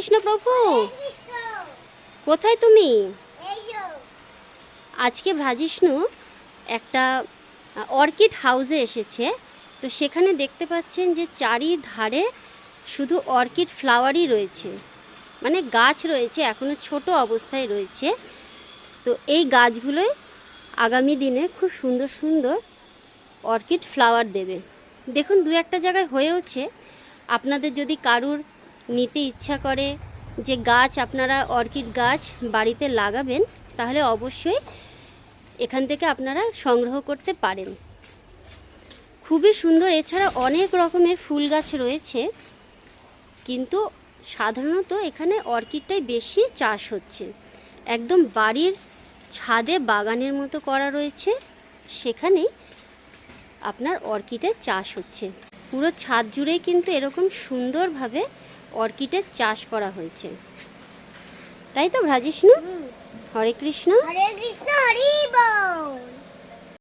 কৃষ্ণ প্রভু, কোথায় তুমি? আজকে ভ্রাজিষ্ণু একটা অর্কিড হাউসে এসেছে। তো সেখানে দেখতে পাচ্ছেন যে চারিধারে শুধু অর্কিড ফ্লাওয়ারই রয়েছে, মানে গাছ রয়েছে, এখনও ছোট অবস্থায় রয়েছে। তো এই গাছগুলোই আগামী দিনে খুব সুন্দর সুন্দর অর্কিড ফ্লাওয়ার দেবে। দেখুন দু একটা জায়গায় হয়েওছে। আপনাদের যদি কারুর নিতে ইচ্ছা করে যে গাছ, আপনারা অর্কিড গাছ বাড়িতে লাগাবেন, তাহলে অবশ্যই এখান থেকে আপনারা সংগ্রহ করতে পারেন। খুবই সুন্দর। এছাড়া অনেক রকমের ফুল গাছ রয়েছে, কিন্তু সাধারণত এখানে অর্কিডটাই বেশি চাষ হচ্ছে। একদম বাড়ির ছাদে বাগানের মতো করা রয়েছে, সেখানেই আপনার অর্কিডের চাষ হচ্ছে। পুরো ছাদ জুড়েই কিন্তু এরকম সুন্দরভাবে অর্কিডের চাষ করা হয়েছে, তাই তো ভ্রাজিষ্ণু? হরে কৃষ্ণ। হরে কৃষ্ণ।